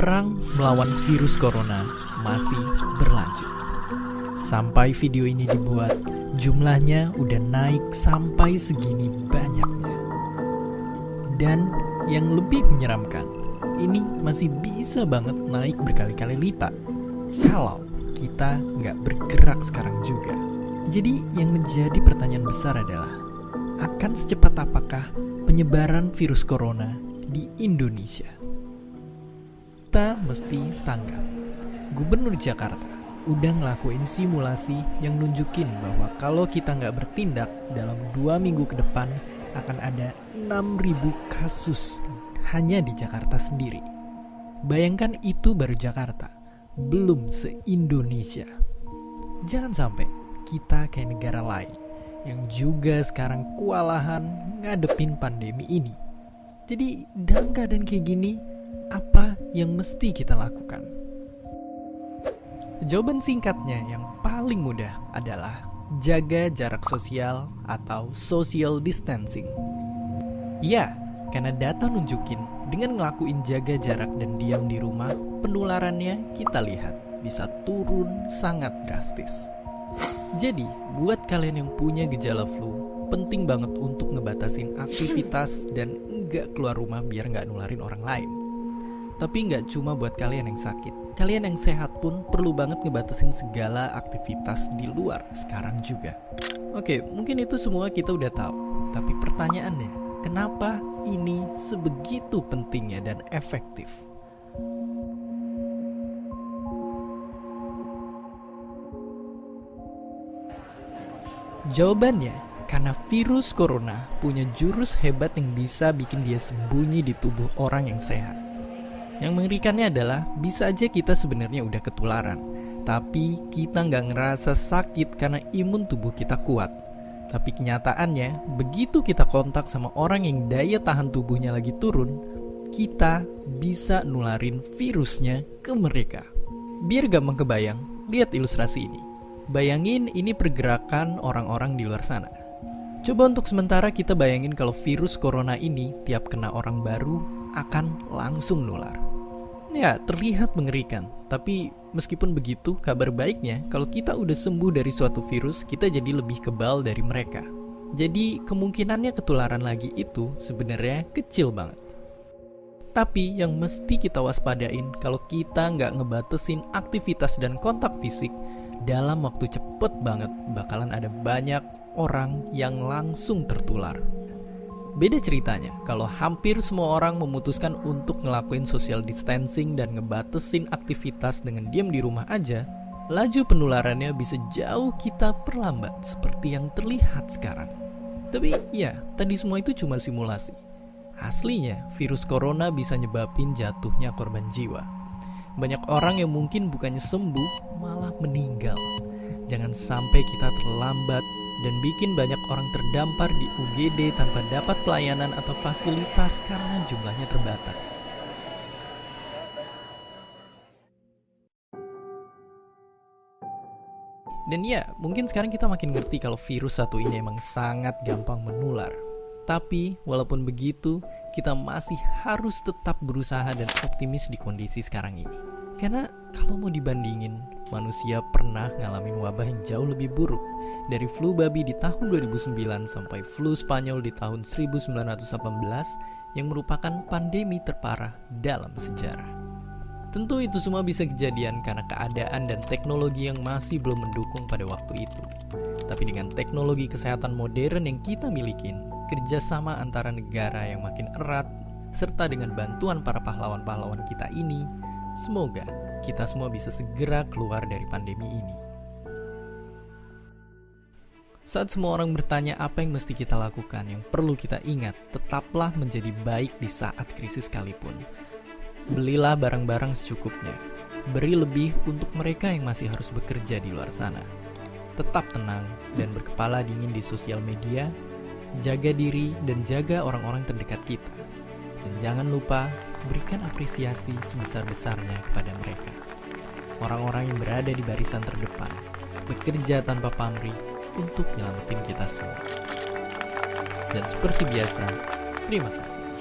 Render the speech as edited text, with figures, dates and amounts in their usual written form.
Perang melawan virus corona masih berlanjut. Sampai video ini dibuat, jumlahnya udah naik sampai segini banyaknya. Dan yang lebih menyeramkan, ini masih bisa banget naik berkali-kali lipat kalau kita nggak bergerak sekarang juga. Jadi yang menjadi pertanyaan besar adalah, akan secepat apakah penyebaran virus corona di Indonesia? Kita mesti tanggap, Gubernur Jakarta udah ngelakuin simulasi yang nunjukin bahwa kalau kita nggak bertindak dalam 2 minggu ke depan akan ada 6.000 kasus hanya di Jakarta sendiri. Bayangkan itu baru Jakarta, belum se-Indonesia. Jangan sampai kita kayak negara lain yang juga sekarang kewalahan ngadepin pandemi ini. Jadi dalam keadaan kayak gini, apa yang mesti kita lakukan? Jawaban singkatnya yang paling mudah adalah jaga jarak sosial atau social distancing. Ya, karena data nunjukin dengan ngelakuin jaga jarak dan diam di rumah, penularannya kita lihat bisa turun sangat drastis. Jadi, buat kalian yang punya gejala flu, penting banget untuk ngebatasin aktivitas dan nggak keluar rumah biar nggak nularin orang lain. Tapi nggak cuma buat kalian yang sakit, kalian yang sehat pun perlu banget ngebatasin segala aktivitas di luar sekarang juga. Oke, mungkin itu semua kita udah tahu, tapi pertanyaannya, kenapa ini sebegitu pentingnya dan efektif? Jawabannya, karena virus corona punya jurus hebat yang bisa bikin dia sembunyi di tubuh orang yang sehat. Yang mengerikannya adalah, bisa aja kita sebenarnya udah ketularan, tapi kita nggak ngerasa sakit karena imun tubuh kita kuat. Tapi kenyataannya, begitu kita kontak sama orang yang daya tahan tubuhnya lagi turun, kita bisa nularin virusnya ke mereka. Biar gampang kebayang, lihat ilustrasi ini. Bayangin ini pergerakan orang-orang di luar sana. Coba untuk sementara kita bayangin kalau virus corona ini tiap kena orang baru akan langsung nular. Ya, terlihat mengerikan. Tapi meskipun begitu, kabar baiknya kalau kita udah sembuh dari suatu virus, kita jadi lebih kebal dari mereka. Jadi kemungkinannya ketularan lagi itu sebenarnya kecil banget. Tapi yang mesti kita waspadain kalau kita nggak ngebatasin aktivitas dan kontak fisik, dalam waktu cepet banget bakalan ada banyak orang yang langsung tertular. Beda ceritanya kalau hampir semua orang memutuskan untuk ngelakuin social distancing dan ngebatasin aktivitas dengan diam di rumah aja, laju penularannya bisa jauh kita perlambat seperti yang terlihat sekarang. Tapi ya, tadi semua itu cuma simulasi. Aslinya, virus corona bisa nyebabin jatuhnya korban jiwa. Banyak orang yang mungkin bukannya sembuh, malah meninggal. Jangan sampai kita terlambat dan bikin banyak orang terdampar di UGD tanpa dapat pelayanan atau fasilitas karena jumlahnya terbatas. Dan ya, mungkin sekarang kita makin ngerti kalau virus satu ini emang sangat gampang menular. Tapi, walaupun begitu, kita masih harus tetap berusaha dan optimis di kondisi sekarang ini. Karena kalau mau dibandingin, manusia pernah ngalamin wabah yang jauh lebih buruk. Dari flu babi di tahun 2009 sampai flu Spanyol di tahun 1918 yang merupakan pandemi terparah dalam sejarah. Tentu itu semua bisa kejadian karena keadaan dan teknologi yang masih belum mendukung pada waktu itu. Tapi dengan teknologi kesehatan modern yang kita milikin, kerjasama antara negara yang makin erat, serta dengan bantuan para pahlawan-pahlawan kita ini, semoga kita semua bisa segera keluar dari pandemi ini. Saat semua orang bertanya apa yang mesti kita lakukan, yang perlu kita ingat, tetaplah menjadi baik di saat krisis sekalipun. Belilah barang-barang secukupnya. Beri lebih untuk mereka yang masih harus bekerja di luar sana. Tetap tenang dan berkepala dingin di sosial media. Jaga diri dan jaga orang-orang terdekat kita. Dan jangan lupa berikan apresiasi sebesar-besarnya kepada mereka. Orang-orang yang berada di barisan terdepan, bekerja tanpa pamrih untuk nyelamatin kita semua. Dan seperti biasa, terima kasih.